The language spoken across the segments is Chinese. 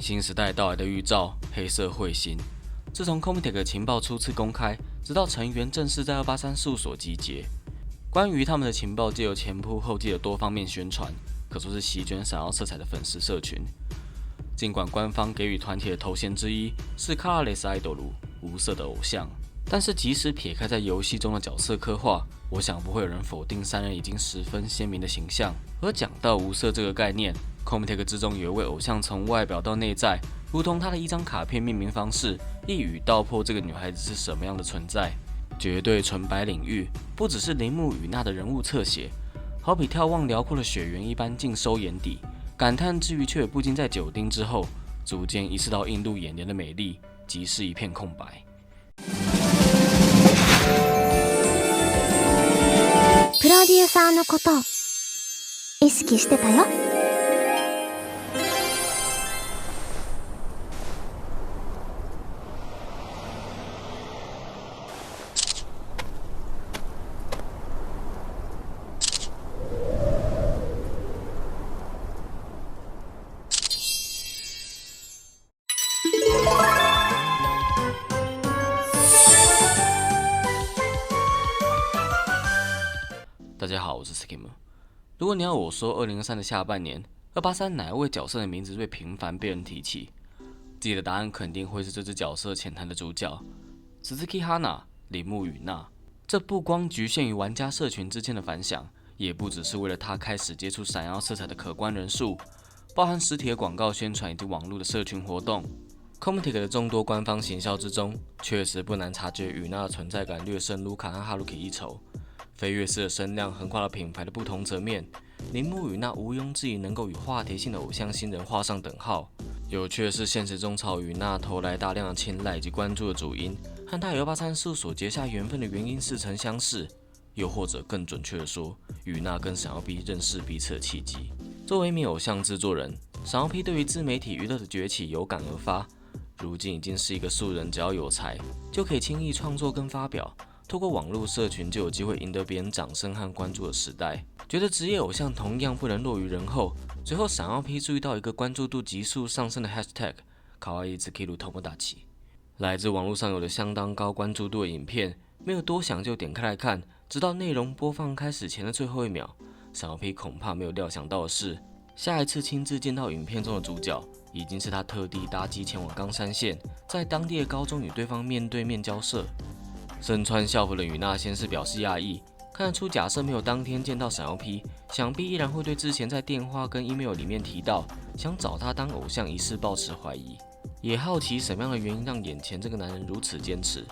新时代到来的预兆，黑社会型。自从 Comitech 情报初次公开，直到成员正式在283事务所集结，关于他们的情报，借由前仆后继的多方面宣传，可说是席卷闪耀色彩的粉丝社群。尽管官方给予团体的头衔之一是 Colorless Idol 无色的偶像，但是即使撇开在游戏中的角色刻画，我想不会有人否定三人已经十分鲜明的形象。而讲到无色这个概念， Comitech 之中有一位偶像，从外表到内在，如同他的一张卡片命名方式，一语道破这个女孩子是什么样的存在。绝对纯白领域，不只是铃木与娜的人物侧写，好比眺望辽阔的雪原一般尽收眼底。感叹之余，却也不禁在九丁之后，逐渐意识到印度眼帘的美丽，即是一片空白。プロデューサーのこと、意識してたよ。大家好，我是 Skim。如果你要我说2023的下半年，283哪一位角色的名字最频繁被人提起，自己的答案肯定会是这只角色浅谈的主角 Suzuki Hana 铃木与娜。这不光局限于玩家社群之间的反响，也不只是为了他开始接触闪耀色彩的可观人数，包含实体的广告宣传以及网络的社群活动。Comitech 的众多官方行销之中，确实不难察觉与娜的存在感略胜卢卡和哈鲁基一筹。飞跃式的声量横跨了品牌的不同层面，铃木与娜毋庸置疑能够与话题性的偶像新人画上等号。有趣的是，现实中朝与娜投来大量的青睐以及关注的主因，和他与283事务所结下缘分的原因似曾相识，又或者更准确的说，与娜跟闪耀 P 认识彼此的契机。作为一名偶像制作人，闪耀 P 对于自媒体娱乐的崛起有感而发，如今已经是一个素人只要有才就可以轻易创作跟发表，透过网络社群就有机会赢得别人掌声和关注的时代。觉得职业偶像同样不能落于人后，随后闪耀 P 注意到一个关注度急速上升的 hashtag 卡哇伊ズキル友達，来自网络上有着相当高关注度的影片，没有多想就点开来看，直到内容播放开始前的最后1秒，闪耀 P 恐怕没有料想到的是，下一次亲自见到影片中的主角，已经是他特地搭机前往冈山县，在当地的高中与对方面对面交涉。身穿校服的与娜先是表示讶异，看得出假设没有当天见到闪耀 P， 想必依然会对之前在电话跟 email 里面提到想找他当偶像一事抱持怀疑，也好奇什么样的原因让眼前这个男人如此坚持。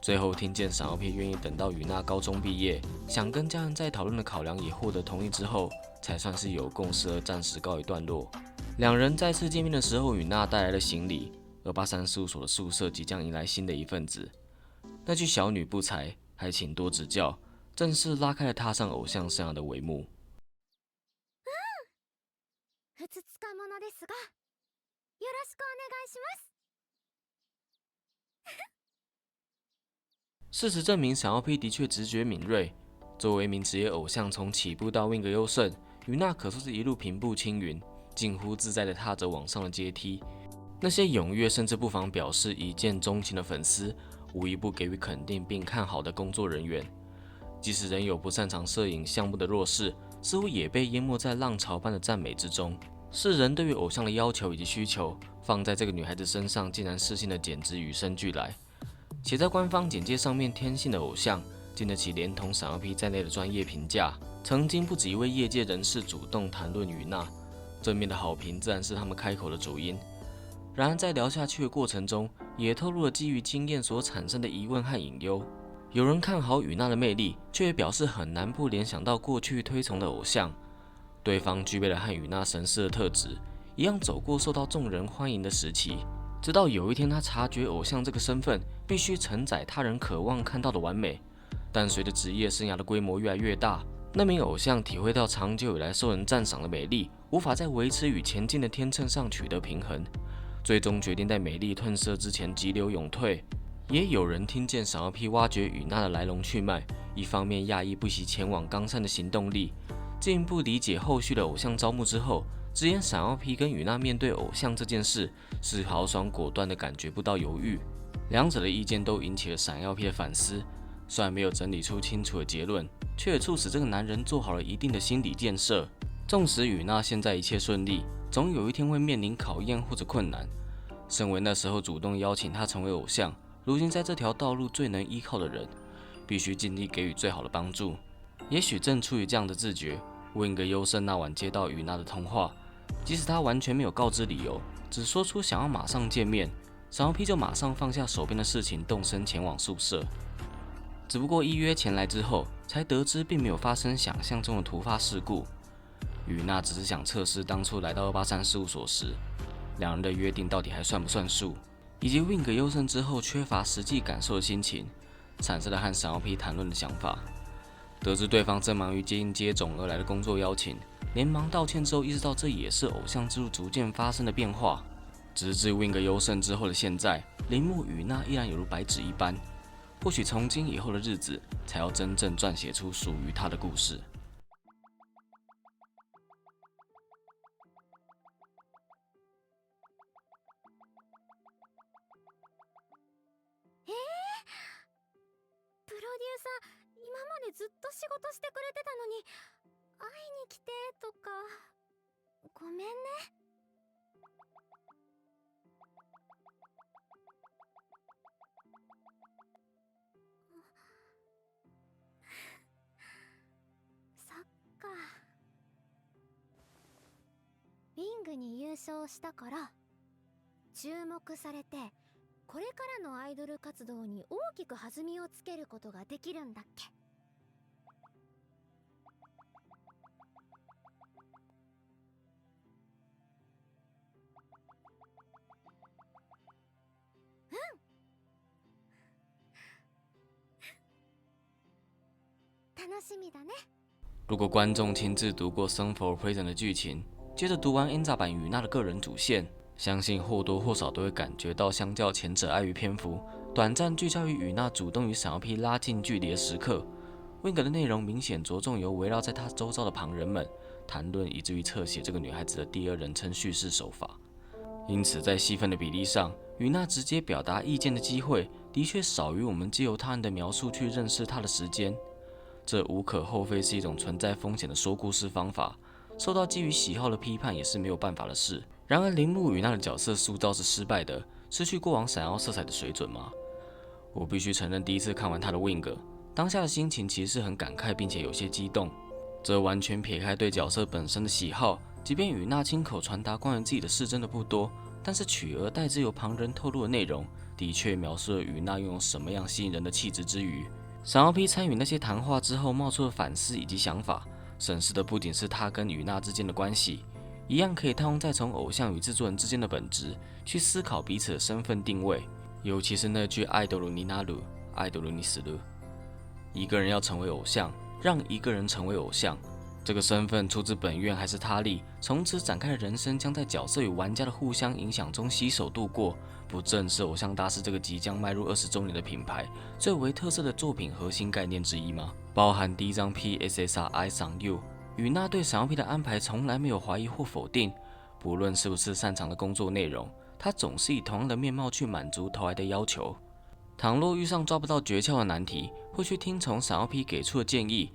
最后听见闪耀 P 愿意等到与娜高中毕业，想跟家人再讨论的考量也获得同意之后，才算是有共识而暂时告一段落。两人再次见面的时候，与娜带来了行李，283事务所的宿舍即将迎来新的一份子。那句小女不才，还请多指教，正式拉开了踏上偶像生涯的帷幕。ふつつかものですが、よろしくお願いします。事实证明，闪耀 P 的确直觉敏锐。作为一名职业偶像，从起步到 win 个优胜，与娜可说是一路平步青云，近乎自在地踏着往上的阶梯。那些踊跃甚至不妨表示一见钟情的粉丝，无一不给予肯定并看好的工作人员。即使仍有不擅长摄影项目的弱势，似乎也被淹没在浪潮般的赞美之中。世人对于偶像的要求以及需求，放在这个女孩子身上，竟然视性的简直与生俱来。且在官方简介上面，天性的偶像经得起连同闪耀 P 在内的专业评价。曾经不止一位业界人士主动谈论与娜，正面的好评自然是他们开口的主因。然而在聊下去的过程中，也透露了基于经验所产生的疑问和隐忧。有人看好与娜的魅力，却也表示很难不联想到过去推崇的偶像。对方具备了和与娜神似的特质，一样走过受到众人欢迎的时期。直到有一天，他察觉偶像这个身份必须承载他人渴望看到的完美。但随着职业生涯的规模越来越大，那名偶像体会到长久以来受人赞赏的美丽，无法在维持与前进的天秤上取得平衡，最终决定在美丽褪色之前急流勇退。也有人听见闪耀 P 挖掘与娜的来龙去脉，一方面讶异不惜前往冈山的行动力，进一步理解后续的偶像招募之后，直言闪耀 P 跟雨娜面对偶像这件事是豪爽果断的，感觉不到犹豫。两者的意见都引起了闪耀 P 的反思，虽然没有整理出清楚的结论，却也促使这个男人做好了一定的心理建设。纵使雨娜现在一切顺利，总有一天会面临考验或者困难。身为那时候主动邀请他成为偶像，如今在这条道路最能依靠的人，必须尽力给予最好的帮助。也许正出于这样的自觉，Wing 优胜那晚接到雨娜的通话，即使他完全没有告知理由，只说出想要马上见面，闪耀 P 就马上放下手边的事情，动身前往宿舍。只不过依约前来之后，才得知并没有发生想象中的突发事故。雨娜只是想测试当初来到283事务所时，两人的约定到底还算不算数，以及 Wing 优胜之后缺乏实际感受的心情，产生了和闪耀 P 谈论的想法。得知对方正忙于接应接踵而来的工作邀请，连忙道歉之后，意识到这也是偶像之路逐渐发生的变化。直至 Wing 优胜之后的现在，铃木雨娜依然有如白纸一般。或许从今以后的日子，才要真正撰写出属于他的故事。プロデューサー、今までずっと仕事してくれてたのに、会いに来てとか、ごめんね。そっか。リングに優勝したから注目されて、これからのアイドル活動に大きく弾みをつけることができるんだっけ。楽しみだね。如果观众亲自读过《Song for Prison》的剧情，接着读完 Enza 版雨娜的个人主线，相信或多或少都会感觉到，相较前者碍于篇幅，短暂聚焦于雨娜主动与闪耀 P 拉近距离的时刻， Wing 的内容明显着重由围绕在他周遭的旁人们谈论，以至于侧写这个女孩子的第二人称叙事手法。因此，在戏份的比例上，雨娜直接表达意见的机会的确少于我们借由他人的描述去认识她的时间。这无可厚非是一种存在风险的说故事方法，受到基于喜好的批判也是没有办法的事。然而，铃木雨娜的角色塑造是失败的，失去过往闪耀色彩的水准吗？我必须承认，第一次看完他的 Wing， 当下的心情其实是很感慨，并且有些激动。这完全撇开对角色本身的喜好，即便雨娜亲口传达关于自己的事真的不多，但是取而代之由旁人透露的内容，的确描述了雨娜拥有什么样吸引人的气质之余。闪耀 P 参与那些谈话之后冒出的反思以及想法，审视的不仅是他跟雨娜之间的关系，一样可以套用在从偶像与制作人之间的本质，去思考彼此的身份定位。尤其是那句爱豆鲁尼纳鲁，爱豆鲁尼死鲁。一个人要成为偶像，让一个人成为偶像，这个身份出自本愿还是他力，从此展开的人生将在角色与玩家的互相影响中携手度过。不正是偶像大师这个即将迈入20周年的品牌最为特色的作品核心概念之一吗？包含第一张 PSSR I on You， 雨娜对闪耀 P 的安排从来没有怀疑或否定，不论是不是擅长的工作内容，他总是以同样的面貌去满足投来的要求。倘若遇上抓不到诀窍的难题，会去听从闪耀 P 给出的建议。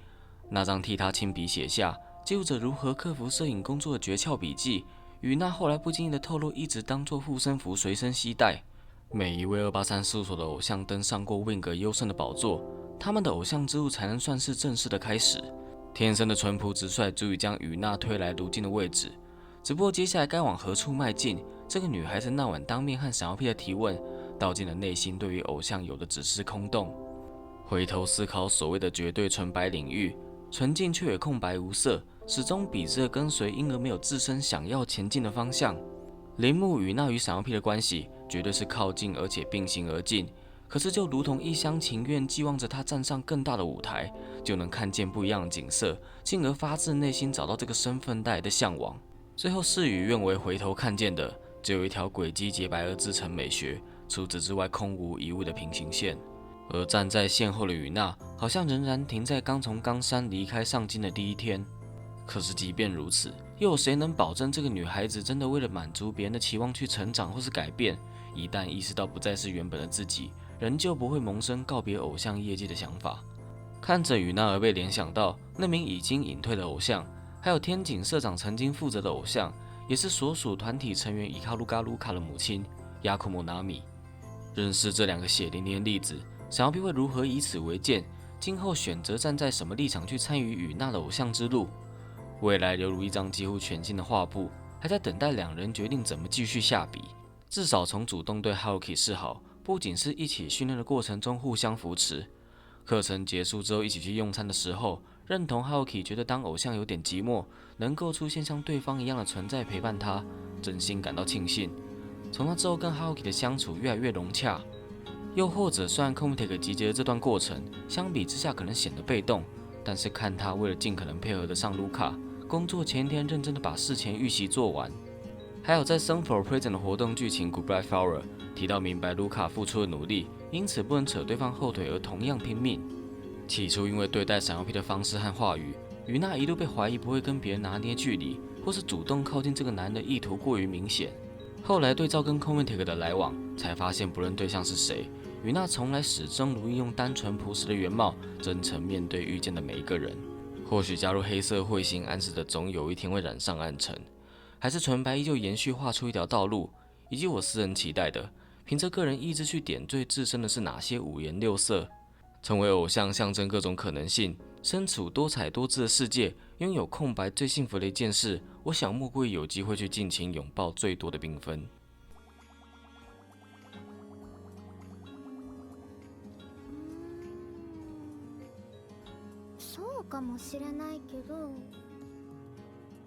那张替他亲笔写下记录着如何克服摄影工作的诀窍笔记，雨娜后来不经意的透露，一直当作护身符随身携带。每一位283事务所的偶像登上过 Wing 优胜的宝座，他们的偶像之路才能算是正式的开始。天生的淳朴直率足以将雨娜推来如今的位置，只不过接下来该往何处迈进，这个女孩子那晚当面和闪耀 P 的提问，道尽了内心对于偶像有的只是空洞。回头思考所谓的绝对纯白领域，纯净却也空白无色，始终笔直的跟随，因而没有自身想要前进的方向。铃木雨娜与闪耀 P 的关系绝对是靠近而且并行而进，可是就如同一厢情愿寄望着他站上更大的舞台，就能看见不一样的景色，进而发自内心找到这个身份带来的向往。最后事与愿违，回头看见的只有一条轨迹洁白而自成美学，除此之外空无一物的平行线。而站在线后的雨娜，好像仍然停在刚从冈山离开上京的第一天。可是即便如此，又有谁能保证这个女孩子真的为了满足别人的期望去成长或是改变？一旦意识到不再是原本的自己，仍旧不会萌生告别偶像业界的想法。看着与那儿被联想到那名已经隐退的偶像，还有天井社长曾经负责的偶像，也是所属团体成员伊卡鲁嘎卢卡的母亲亚库莫纳米。认识这两个血淋淋的例子，小羊皮会如何以此为鉴，今后选择站在什么立场去参与与那的偶像之路？未来犹如一张几乎全新的画布，还在等待两人决定怎么继续下笔。至少从主动对 Haruki 示好，不仅是一起训练的过程中互相扶持，课程结束之后一起去用餐的时候，认同 Haruki 觉得当偶像有点寂寞，能够出现像对方一样的存在陪伴他，真心感到庆幸。从那之后跟 Haruki 的相处越来越融洽。又或者虽然 Cometake 集结的这段过程，相比之下可能显得被动，但是看他为了尽可能配合得上卢卡，工作前一天认真的把事前预习做完。还有在 Song for Prison 的活动剧情 Goodbye Flower 提到明白卢卡付出的努力，因此不能扯对方后腿而同样拼命。起初因为对待闪耀 P 的方式和话语，与那一度被怀疑不会跟别人拿捏距离，或是主动靠近这个男人的意图过于明显。后来对照跟 Cometake 的来往，才发现不论对象是谁，与那从来始终如一用单纯朴实的原貌，真诚面对遇见的每一个人。或许加入黑色彗星暗示的总有一天会染上暗沉，还是纯白依旧延续画出一条道路，以及我私人期待的，凭着个人意志去点缀自身的是哪些五颜六色。成为偶像象征各种可能性，身处多彩多姿的世界，拥有空白最幸福的一件事，我想莫过于有机会去尽情拥抱最多的缤纷。そうかもしれないけど、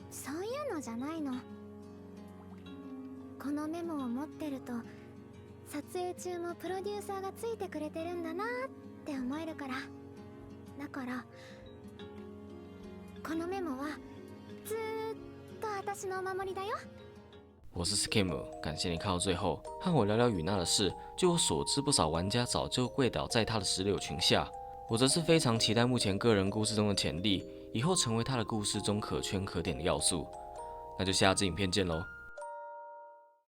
そういうのじゃないの。このメモを持ってると、撮影中もプロデューサーがついてくれてるんだなって思えるから。だからこのメモはずーっと私のお守りだよ。我是 Skim， 感谢你看到最后，和我聊聊与那的事。据我所知，不少玩家早就跪倒在他的石榴裙下。我则是非常期待目前个人故事中的潜力，以后成为他的故事中可圈可点的要素。那就下支影片见喽。